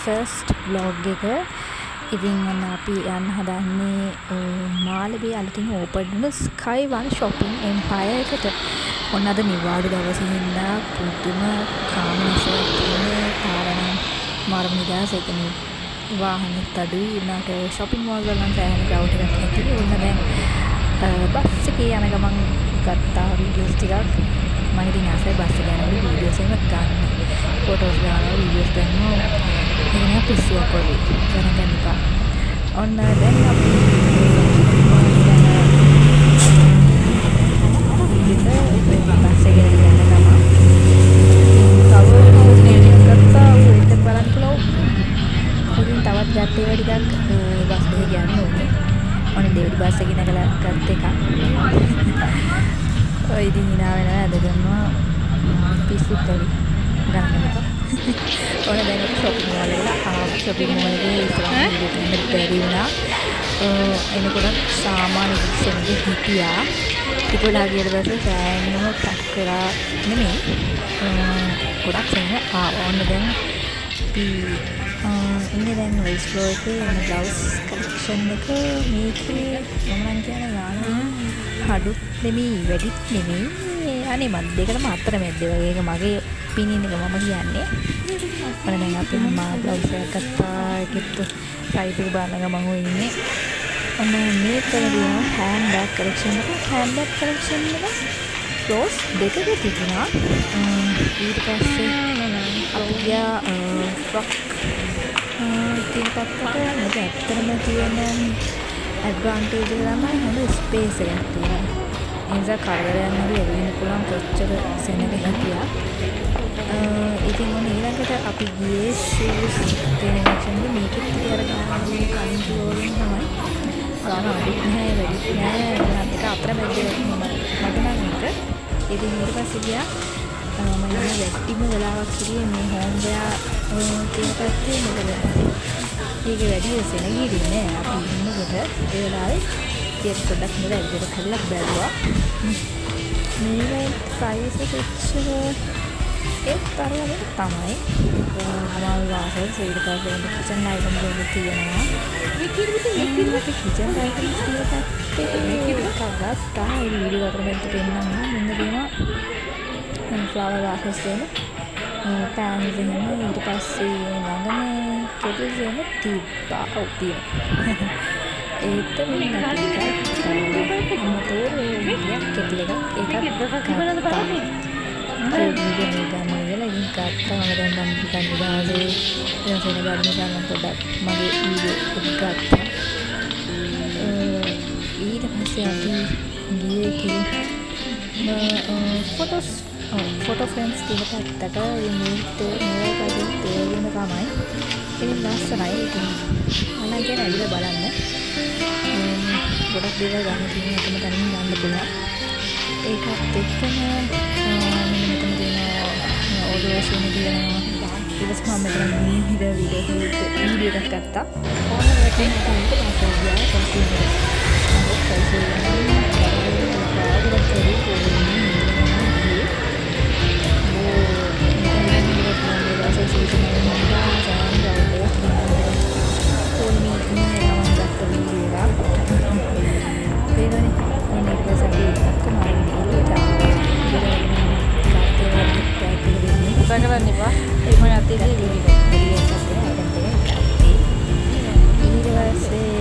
First blog එක. ඉතින් ඔන්න අපි යන්න හදන්නේ මාළඹේ අලුතින් ඕපන් වුණු ස්කයි වන් shopping empire එකට. ඔන්න අද නිවාඩු දවසේ හින්දා පුදුම කාමරයක් තියෙන කාරණා මාර්ග නිදහස එකනේ. වාහනත් අඩුයි උනාට shopping mall වල නම් සෑහෙන crowd එකක් ඇති. ඔන්න දැන් බස් එකේ යන ගමන් ගත්තා වීඩියෝස් ටිකක්. මම ඉතින් ආසයි බස් එක යනකොට වීඩියෝස් එකක් ගන්න. ෆොටෝස් ගන්නවා වීඩියෝස් ගන්නවා. එන්නේ පිස්සුවක් වගේ ගණන් ගන්න එපා. ඔන්න දැන් අපි බස් එකේ යන ගමන් තවත් ගත්තේ ටිකක් බස් එකේ යන්න ඕනේ. ඔන්න දෙවිඩ් බස් එකේ නැගලා ගත්ත එක. ඔය ඉතින් hina වෙනවා අද ගන්නවා පිස්සුත් වගේ ගන්න එක. ඔන්න දැන් shopping mall එකට ආව shopping mall එකේ ඉස්සරහින් ඉන්න බැරි වුණා. එනකොට සාමාන්‍ය විශ්සෙන්ගේ හිටියා. ටිකලා ගියට පස්සේ සෑහෙනම පැක් කරලා නෙමෙයි. ගොඩක් සෙන්න ඔන්න දැන් ඉන්නේ දැන් ලයිස් ෆ්ලෝ එකේ යන බ්ලවුස් කලෙක්ෂන් එක මේකේ මම කියන්නේ යාන හඩුත් නෙමෙයි වැඩිත් නෙමෙයි අනේ මන් දෙකටම අතර මැද්දේ වගේ එක මගේ ඔපිනියන් එක මම කියන්නේ. මම දැන් අපි බ්ලවුස් එකක් ගත්තා ඒකත් සයිස් එක බලන ගමන් ඔය ඉන්නේ. ඔන්න මේක තියෙනවා හෑන්ඩ් බෑග් කලෙක්ෂන් එක. හෑන්ඩ් බෑග් කලෙක්ෂන් එක ෆ්ලෝස් දෙකක තිබුණා. ඊට පස්සේ අපි ගියා ෆ්‍රොක් තියෙන පැත්තට. මේක ඇත්තටම තියෙන ඇඩ්වාන්ටේජ් එක තමයි හොඳ ස්පේස් එකක් තියෙනවා. ඒ නිසා කරදරයක් නැතුව එළියෙන් පුළුවන් කොච්චර සෙනග හිටියා. ඉතින් මොන ඊළඟට අපි ගියේ ෂූස් තියෙන section එක. මේකෙත් අර ගන්න කලින් ෆ්ලෝරින් තමයි. ගාන අඩුත් නැහැ වැඩිත් නැහැ. ඒකත් එක අතර මැද්දේ මම මට නම් එක. ඉතින් ඊට පස්සේ ගියා මම වැට්ටිම වෙලාවක් ඉතින් මේ හෝම් වෙයා තියෙන පැත්තේ මොකද ඒක වැඩි සෙනගීරි නෑ. අපි ඉන්නකොට ඒ වෙලාවේ ඒක පොඩ්ඩක් නේද ඇවිත් කල්ලක් බැලුවා. මේ ප්‍රයිස් එක එච්චර ඒක තරමට තමයි. අමාරු වාසල් ඊට පස්සේ කිචන් අයිටම් වල තියෙනවා. මේක කිචන් අයිටම් තියෙනවා. තායි වීඩියෝ අතර මෙතන පෙන්නන්න මෙන්න දෙනවා. ෆ්ලවර් වාසස් දෙන පෑන්ස් එහෙම ඊට පස්සේ ළඟම කෙටල්ස් එහෙම තිබ්බා. ඔව් තියෙනවා. ඒත් මෙන්න මොටෝර් කෙටල් එකක් ඒකත් ගත්තා. ඒක නිකන් ගන්න වෙලා ඉතින් ගත්තා. මම දැන් නම් නිකන් ඉදාසේ එතන ගන්න ගන්න පොඩ්ඩක් මගේ වීඩියෝ එක ගත්තා. ඊට පස්සේ අපි ගියේ ෆොටෝස් ෆොටෝ ෆ්‍රේම්ස් තියෙන පැත්තට මේකට මේකදී තේරෙන තමයි. ඉතින් ලස්සනයි. ඉතින් මම කියන්නේ ඇවිල්ලා බලන්න. ගොඩක් දේවල් ගන්න තියෙන එකම තැනින් ගන්න පුළුවන්. ඒකත් එක්කම මෙතන තියෙන ඕඩරේෂන් තියෙනවා. ඊට පස්සේ මම මෙතන නිහිර වීඩියෝ එකක් ගත්තා. ඕනම එකකින් තමයි පාසල් ගියා. ඊට පස්සේ